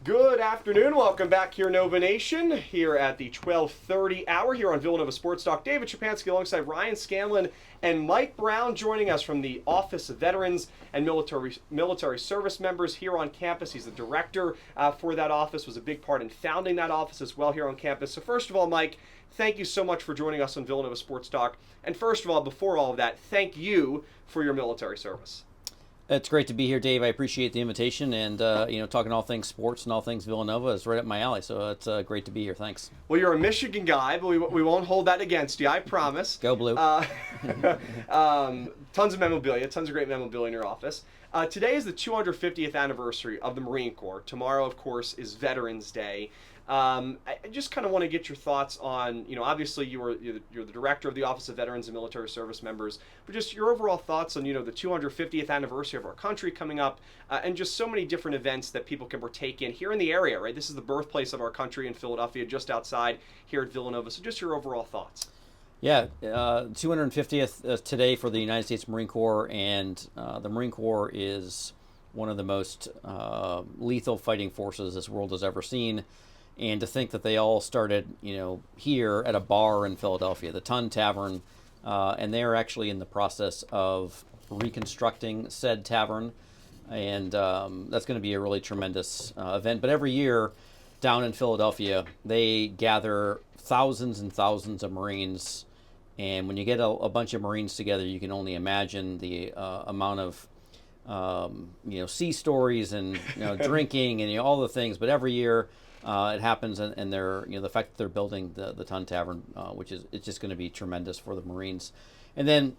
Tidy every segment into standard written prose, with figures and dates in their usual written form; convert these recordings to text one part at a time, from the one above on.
Good afternoon. Welcome back here, Nova Nation, here at the 12:30 hour here on Villanova Sports Talk. David Szczepanski alongside Ryan Scanlon and Mike Brown joining us from the Office of Veterans and Military Service Members here on campus. He's the director for that office, was a big part in founding that office as well here on campus. So first of all, Mike, thank you so much for joining us on Villanova Sports Talk. And first of all, before all of that, thank you for your military service. It's great to be here, Dave. I appreciate the invitation, and talking all things sports and all things Villanova is right up my alley. So it's great to be here. Thanks. Well, you're a Michigan guy, but we won't hold that against you. I promise. Go Blue. Tons of memorabilia, tons of great memorabilia in your office. Today is the 250th anniversary of the Marine Corps. Tomorrow, of course, is Veterans Day. I just kind of want to get your thoughts on, obviously you're the director of the Office of Veterans and Military Service Members, but just your overall thoughts on, the 250th anniversary of our country coming up, and just so many different events that people can partake in here in the area, right? This is the birthplace of our country in Philadelphia, just outside here at Villanova. So just your overall thoughts. Yeah, 250th today for the United States Marine Corps, and the Marine Corps is one of the most lethal fighting forces this world has ever seen. And to think that they all started, here at a bar in Philadelphia, the Tun Tavern, and they are actually in the process of reconstructing said tavern, and that's going to be a really tremendous event. But every year down in Philadelphia, they gather thousands and thousands of Marines, and when you get a bunch of Marines together, you can only imagine the amount of sea stories and drinking and all the things. But every year. It happens, and they're the fact that they're building the Tun Tavern, which is it's just going to be tremendous for the Marines. And then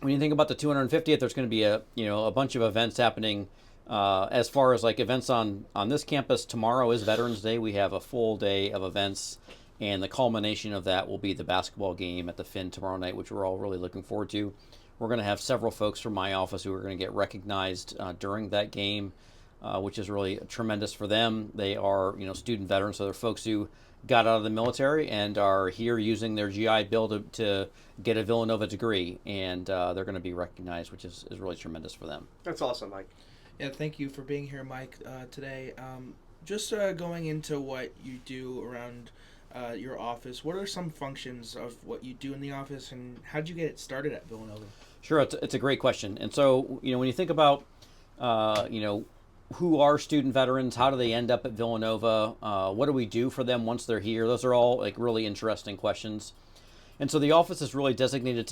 when you think about the 250th, there's going to be a bunch of events happening. As far as like events on this campus, tomorrow is Veterans Day. We have a full day of events, and the culmination of that will be the basketball game at the Finn tomorrow night, which we're all really looking forward to. We're going to have several folks from my office who are going to get recognized during that game. Which is really tremendous for them. They are, student veterans, so they're folks who got out of the military and are here using their GI Bill to get a Villanova degree, and they're going to be recognized, which is really tremendous for them. That's awesome, Mike. Yeah, thank you for being here, Mike, today. Just going into what you do around your office, what are some functions of what you do in the office, and how did you get it started at Villanova? Sure, it's a great question. And so, when you think about, who are student veterans? How do they end up at Villanova? What do we do for them once they're here? Those are all like really interesting questions. And so the office is really designated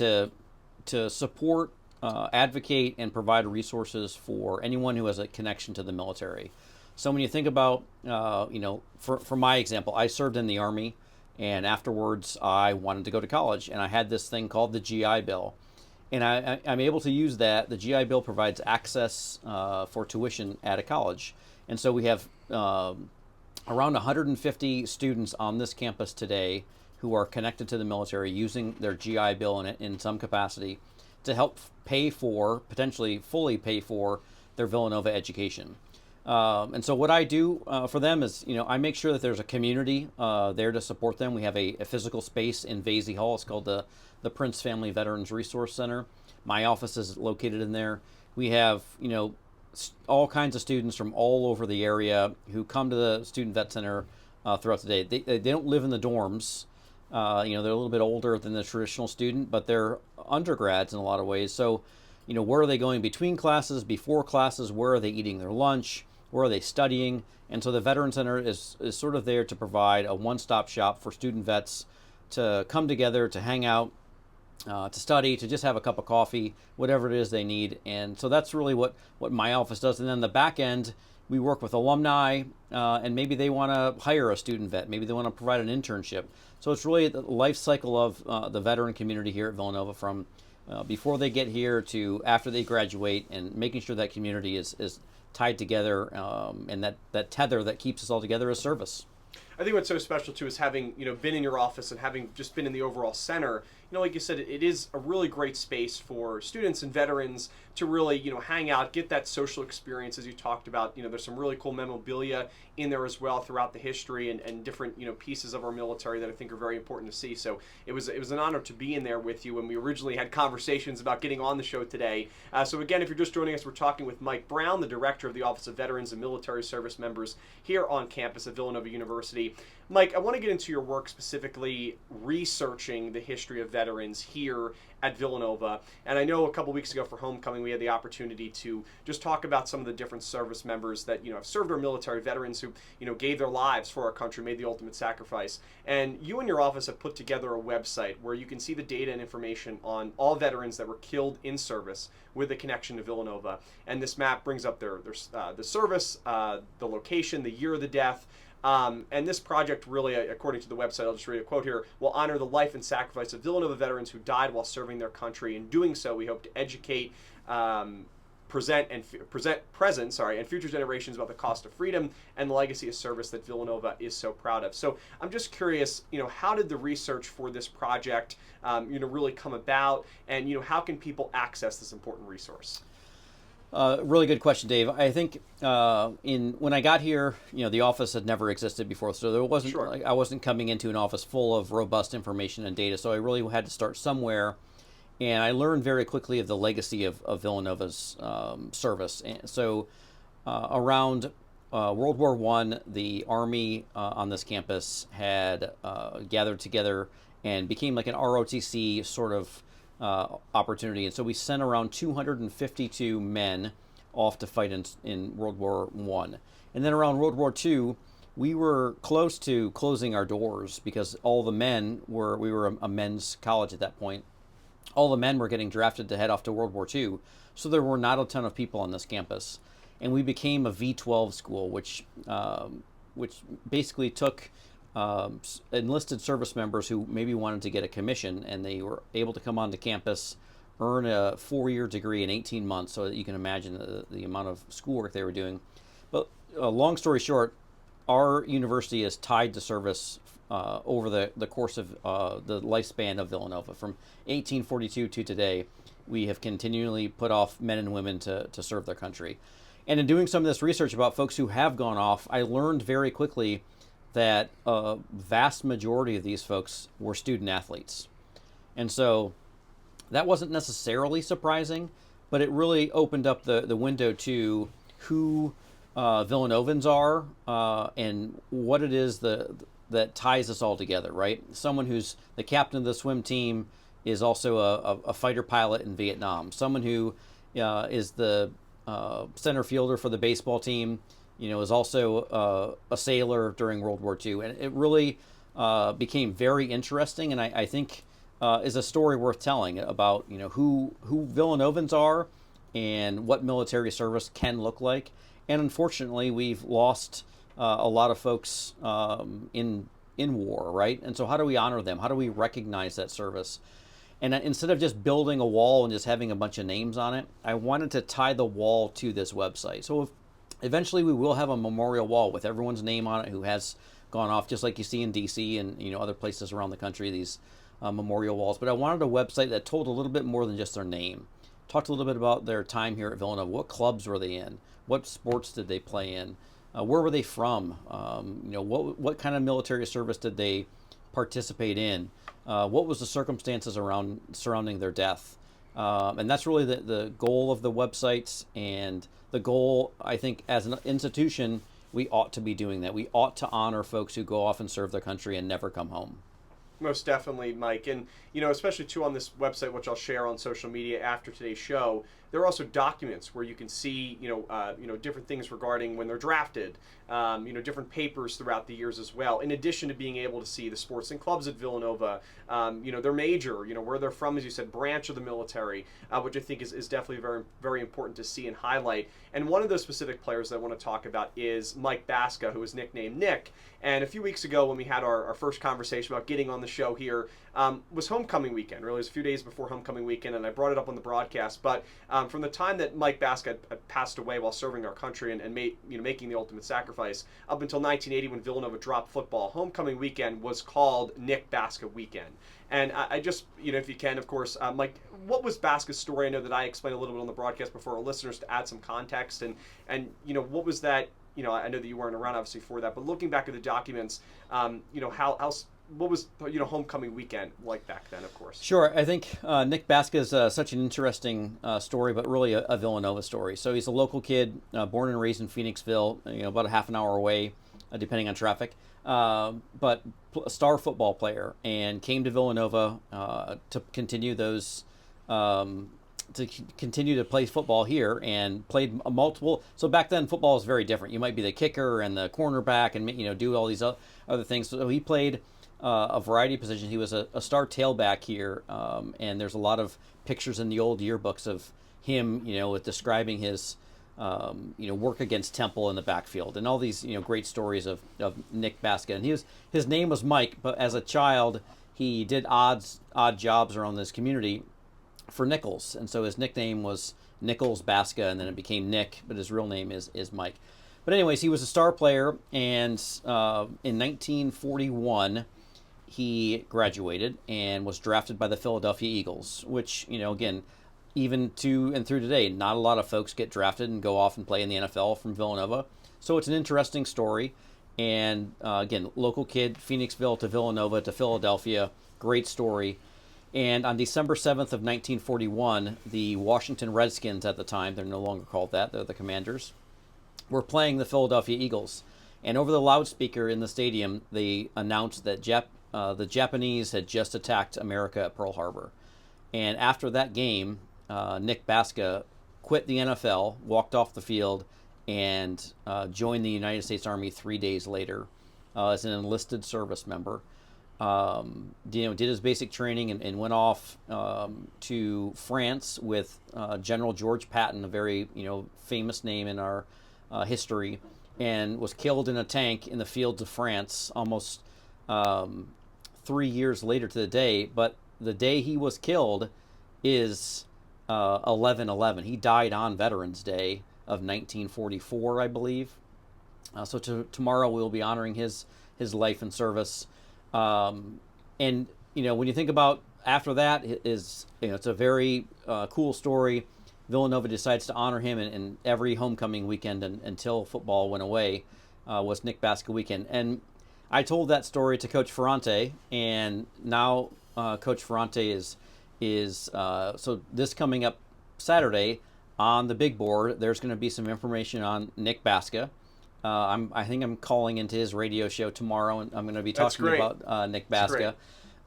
to support, advocate, and provide resources for anyone who has a connection to the military. So when you think about, for my example, I served in the Army, and afterwards I wanted to go to college, and I had this thing called the GI Bill. And I'm able to use that. The GI Bill provides access for tuition at a college. And so we have around 150 students on this campus today who are connected to the military using their GI Bill in some capacity to help potentially fully pay for their Villanova education. And so what I do for them is, I make sure that there's a community there to support them. We have a physical space in Vasey Hall. It's called the Prince Family Veterans Resource Center. My office is located in there. We have, all kinds of students from all over the area who come to the Student Vet Center throughout the day. They don't live in the dorms. They're a little bit older than the traditional student, but they're undergrads in a lot of ways. So, where are they going between classes, before classes? Where are they eating their lunch? Where are they studying? And so the Veteran Center is sort of there to provide a one-stop shop for student vets to come together, to hang out, to study, to just have a cup of coffee, whatever it is they need. And so that's really what my office does. And then the back end, we work with alumni, and maybe they want to hire a student vet. Maybe they want to provide an internship. So it's really the life cycle of the veteran community here at Villanova, from before they get here to after they graduate, and making sure that community is tied together, and that tether that keeps us all together is service. I think what's so special too is having been in your office and having just been in the overall center. like you said, it is a really great space for students and veterans to really, hang out, get that social experience as you talked about. There's some really cool memorabilia in there as well throughout the history and different, pieces of our military that I think are very important to see. So it was an honor to be in there with you when we originally had conversations about getting on the show today. So again, if you're just joining us, we're talking with Mike Brown, the director of the Office of Veterans and Military Service Members here on campus at Villanova University. Mike, I want to get into your work specifically researching the history of veterans here at Villanova. And I know a couple weeks ago for homecoming, we had the opportunity to just talk about some of the different service members that, have served our military, veterans who, gave their lives for our country, made the ultimate sacrifice. And you and your office have put together a website where you can see the data and information on all veterans that were killed in service with a connection to Villanova. And this map brings up the service, the location, the year of the death. And this project really, according to the website, I'll just read a quote here, will honor the life and sacrifice of Villanova veterans who died while serving their country. In doing so, we hope to educate, present and future generations about the cost of freedom and the legacy of service that Villanova is so proud of. So I'm just curious, how did the research for this project, really come about, and how can people access this important resource? Really good question, Dave. I think when I got here, the office had never existed before, so there wasn't. Sure. I wasn't coming into an office full of robust information and data, so I really had to start somewhere. And I learned very quickly of the legacy of Villanova's service. And so around World War I, the Army on this campus had gathered together and became like an ROTC sort of opportunity. And so we sent around 252 men off to fight in World War I. And then around World War II, we were close to closing our doors because all the men we were a men's college at that point. All the men were getting drafted to head off to World War II. So there were not a ton of people on this campus. And we became a V-12 school, which basically took enlisted service members who maybe wanted to get a commission, and they were able to come onto campus, earn a 4-year degree in 18 months, so that you can imagine the amount of schoolwork they were doing. But long story short, our university is tied to service over the course of the lifespan of Villanova. From 1842 to today, we have continually put off men and women to serve their country. And in doing some of this research about folks who have gone off, I learned very quickly that a vast majority of these folks were student athletes. And so that wasn't necessarily surprising, but it really opened up the window to who Villanovans are and what it is that ties us all together, right? Someone who's the captain of the swim team is also a fighter pilot in Vietnam. Someone who is the center fielder for the baseball team, is also a sailor during World War II. And it really became very interesting, and I think is a story worth telling about, who Villanovans are and what military service can look like. And unfortunately, we've lost a lot of folks in war, right? And so how do we honor them? How do we recognize that service? And instead of just building a wall and just having a bunch of names on it, I wanted to tie the wall to this website. So eventually we will have a memorial wall with everyone's name on it who has gone off, just like you see in DC and other places around the country, these memorial walls. But I wanted a website that told a little bit more than just their name. Talked a little bit about their time here at Villanova. What clubs were they in? What sports did they play in? Where were they from? What kind of military service did they participate in? What was the circumstances surrounding their death? And that's really the goal of the websites, and the goal, I think, as an institution, we ought to be doing that. We ought to honor folks who go off and serve their country and never come home. Most definitely, Mike. And, especially too on this website, which I'll share on social media after today's show, there are also documents where you can see, different things regarding when they're drafted, different papers throughout the years as well, in addition to being able to see the sports and clubs at Villanova, their major, where they're from, as you said, branch of the military, which I think is definitely very, very important to see and highlight. And one of those specific players that I want to talk about is Mike Baska, who is nicknamed Nick. And a few weeks ago when we had our first conversation about getting on the show here, was homecoming weekend. Really, it was a few days before homecoming weekend, and I brought it up on the broadcast. But from the time that Mike Baska had passed away while serving our country and making the ultimate sacrifice, up until 1980 when Villanova dropped football, homecoming weekend was called Nick Baska weekend. And I just, if you can, of course, Mike, what was Baska's story? I know that I explained a little bit on the broadcast before our listeners to add some context. And what was that? I know that you weren't around obviously for that, but looking back at the documents, what was homecoming weekend like back then? Of course. Sure, I think Nick Baska is such an interesting story, but really a Villanova story. So he's a local kid, born and raised in Phoenixville, about a half an hour away, depending on traffic. But a star football player, and came to Villanova to continue to play football here, and played a multiple. So back then, football was very different. You might be the kicker and the cornerback, and do all these other things. So he played a variety of positions. He was a star tailback here, and there's a lot of pictures in the old yearbooks of him, with describing his work against Temple in the backfield, and all these great stories of Nick Baska. And his name was Mike, but as a child he did odd jobs around this community for nickels, and so his nickname was Nichols Baska, and then it became Nick, but his real name is Mike. But anyways, he was a star player, and in 1941 he graduated and was drafted by the Philadelphia Eagles, which again, even to and through today, not a lot of folks get drafted and go off and play in the NFL from Villanova. So it's an interesting story. And again, local kid, Phoenixville to Villanova to Philadelphia, great story. And on December 7th of 1941, the Washington Redskins at the time, they're no longer called that, they're the Commanders, were playing the Philadelphia Eagles. And over the loudspeaker in the stadium, they announced that the Japanese had just attacked America at Pearl Harbor. And after that game, Nick Baska quit the NFL, walked off the field, and joined the United States Army 3 days later as an enlisted service member. Did his basic training and went off to France with General George Patton, a very famous name in our history, and was killed in a tank in the fields of France almost 3 years later to the day. But the day he was killed is 11/11. He died on Veterans Day of 1944, I believe. So tomorrow we'll be honoring his life and service. And when you think about after that, it's a very cool story. Villanova decides to honor him, and every homecoming weekend until football went away was Nick Baska weekend. And I told that story to Coach Ferrante, and now Coach Ferrante is so this coming up Saturday on the big board, there's going to be some information on Nick Baska. I think I'm calling into his radio show tomorrow, and I'm going to be talking about Nick Baska.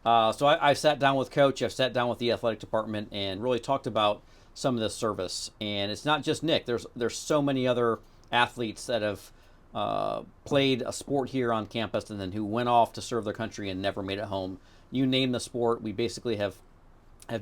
So I've sat down with Coach, I've sat down with the athletic department, and really talked about some of this service. And it's not just Nick. There's so many other athletes that have played a sport here on campus, and then who went off to serve their country and never made it home. You name the sport, we basically have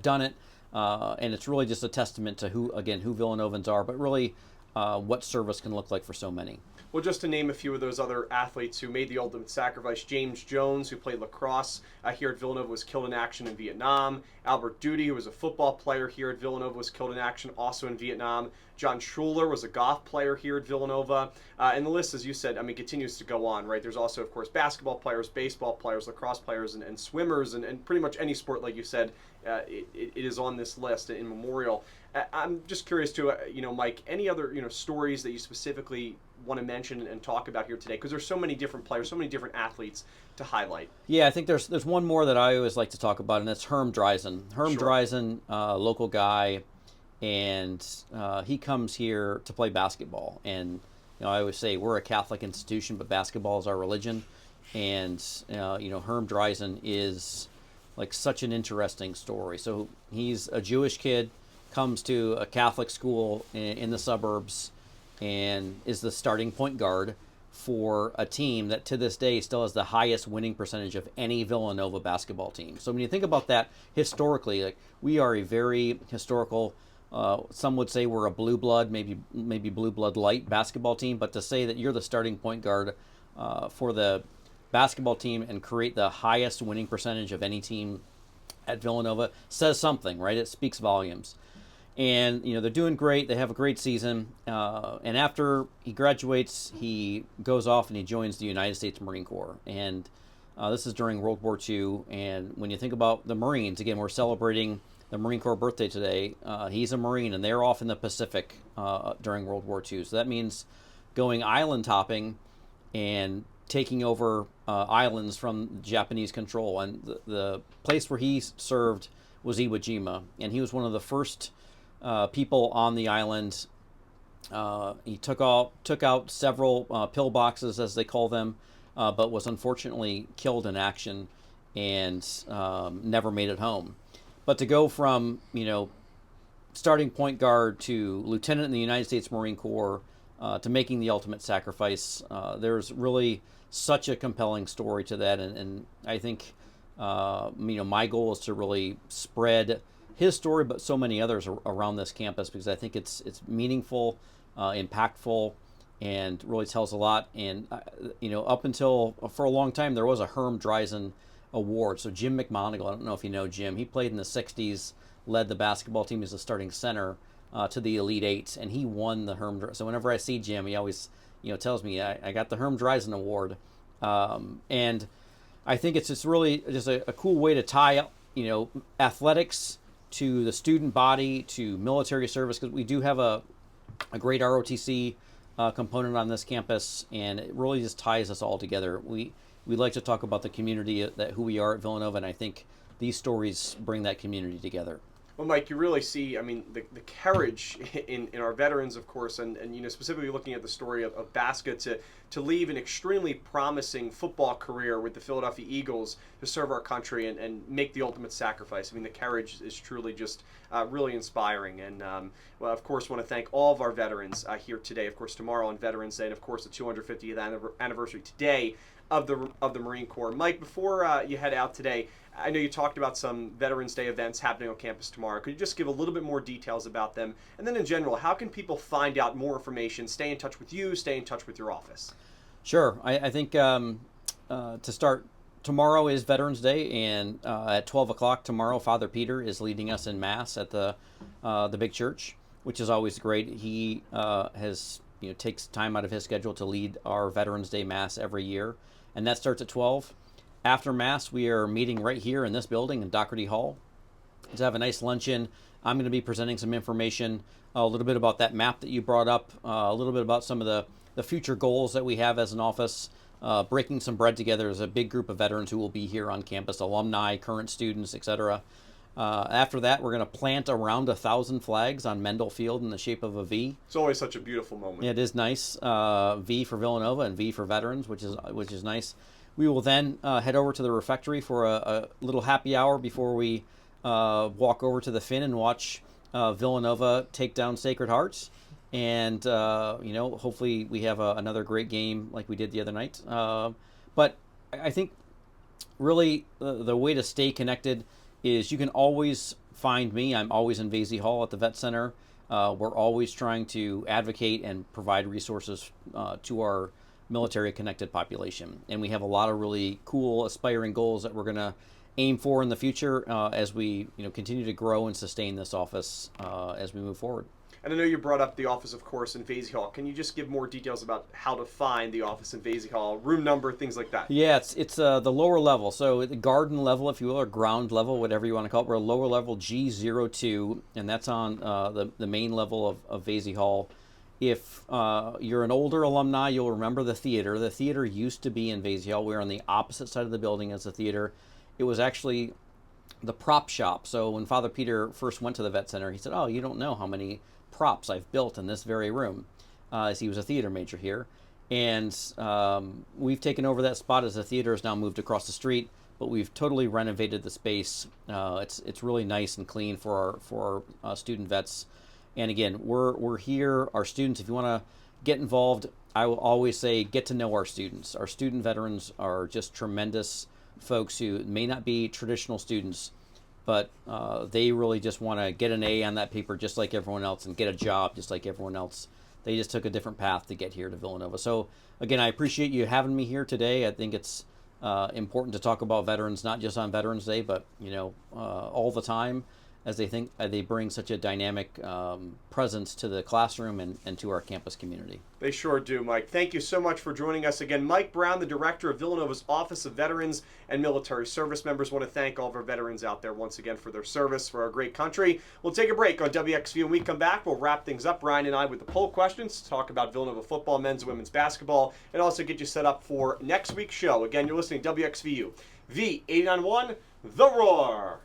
done it. And it's really just a testament to who Villanovans are, but really what service can look like for so many. Well, just to name a few of those other athletes who made the ultimate sacrifice, James Jones, who played lacrosse here at Villanova, was killed in action in Vietnam. Albert Duty, who was a football player here at Villanova, was killed in action also in Vietnam. John Schuler was a golf player here at Villanova. And the list, as you said, continues to go on, right? There's also, of course, basketball players, baseball players, lacrosse players, and swimmers, and pretty much any sport, like you said, it is on this list in memorial. I'm just curious too, Mike, any other, stories that you specifically want to mention and talk about here today? Because there's so many different players, so many different athletes to highlight. Yeah, I think there's one more that I always like to talk about, and that's Herm Dreisen. Sure. Dreisen, local guy, and he comes here to play basketball. And I always say we're a Catholic institution, but basketball is our religion. And Herm Dreisen is like such an interesting story. So he's a Jewish kid, comes to a Catholic school in the suburbs, and is the starting point guard for a team that to this day still has the highest winning percentage of any Villanova basketball team. So when you think about that historically, like, we are a very historical, some would say we're a blue blood, maybe blue blood light basketball team, but to say that you're the starting point guard for the basketball team and create the highest winning percentage of any team at Villanova says something, right? It speaks volumes. And they're doing great. They have a great season. And after he graduates, he goes off and he joins the United States Marine Corps. And this is during World War II. And when you think about the Marines, again, we're celebrating the Marine Corps birthday today. He's a Marine, and they're off in the Pacific during World War II. So that means going island hopping and taking over islands from Japanese control. And the place where he served was Iwo Jima, and he was one of the first people on the island. He took out several pillboxes, as they call them, but was unfortunately killed in action and never made it home. But to go from starting point guard to lieutenant in the United States Marine Corps to making the ultimate sacrifice, there's really such a compelling story to that, and I think my goal is to really spread his story, but so many others around this campus, because I think it's meaningful, impactful, and really tells a lot. And up until for a long time, there was a Herm Dreisen Award. So Jim McMonigal, I don't know if you know Jim, he played in the '60s, led the basketball team as a starting center to the Elite Eight, and he won the Herm. So whenever I see Jim, he always tells me I got the Herm Dreisen Award, and I think it's just really just a cool way to tie up athletics to the student body, to military service, because we do have a great ROTC component on this campus, and it really just ties us all together. We like to talk about the community, who we are at Villanova, and I think these stories bring that community together. Well, Mike, you really see, the courage in our veterans, of course, and specifically looking at the story of Baska to leave an extremely promising football career with the Philadelphia Eagles to serve our country and make the ultimate sacrifice. The courage is truly just really inspiring. And, well, of course, want to thank all of our veterans here today, of course, tomorrow on Veterans Day, and, of course, the 250th anniversary today of the Marine Corps. Mike, before you head out today, I know you talked about some Veterans Day events happening on campus tomorrow. Could you just give a little bit more details about them? And then in general, how can people find out more information, stay in touch with you, stay in touch with your office? Sure. I think to start, tomorrow is Veterans Day, and at 12 o'clock tomorrow, Father Peter is leading us in Mass at the big church, which is always great. He takes time out of his schedule to lead our Veterans Day Mass every year, and that starts at 12. After Mass, we are meeting right here in this building in Doherty Hall to have a nice luncheon. I'm going to be presenting some information, a little bit about that map that you brought up, a little bit about some of the future goals that we have as an office, breaking some bread together as a big group of veterans who will be here on campus, alumni, current students, etc. After that, we're going to plant around 1,000 flags on Mendel Field in the shape of a V. It's always such a beautiful moment. It is nice. V for Villanova and V for veterans, which is nice. We will then head over to the refectory for a little happy hour before we walk over to the Finn and watch Villanova take down Sacred Hearts. And, hopefully we have another great game like we did the other night. But I think really the way to stay connected is you can always find me. I'm always in Vasey Hall at the Vet Center. We're always trying to advocate and provide resources to our military-connected population. And we have a lot of really cool, aspiring goals that we're going to aim for in the future as we continue to grow and sustain this office as we move forward. And I know you brought up the office, of course, in Vasey Hall. Can you just give more details about how to find the office in Vasey Hall, room number, things like that? Yeah, it's the lower level. So the garden level, if you will, or ground level, whatever you want to call it. We're a lower level G02, and that's on the main level of Vasey Hall. If you're an older alumni, you'll remember the theater. The theater used to be in Vasey Hall. We were on the opposite side of the building as the theater. It was actually the prop shop. So when Father Peter first went to the Vet Center, he said, "Oh, you don't know how many props I've built in this very room," as he was a theater major here. And we've taken over that spot as the theater has now moved across the street, but we've totally renovated the space. It's really nice and clean for our student vets. And again, we're here. Our students, if you want to get involved, I will always say get to know our students. Our student veterans are just tremendous folks who may not be traditional students, but they really just want to get an A on that paper just like everyone else and get a job just like everyone else. They just took a different path to get here to Villanova. So again, I appreciate you having me here today. I think it's important to talk about veterans, not just on Veterans Day, but all the time, as they bring such a dynamic presence to the classroom and to our campus community. They sure do, Mike. Thank you so much for joining us again. Mike Brown, the director of Villanova's Office of Veterans and Military Service Members. Want to thank all of our veterans out there once again for their service for our great country. We'll take a break on WXVU. When we come back, we'll wrap things up, Ryan and I, with the poll questions, talk about Villanova football, men's and women's basketball, and also get you set up for next week's show. Again, you're listening to WXVU, V89.1, The Roar.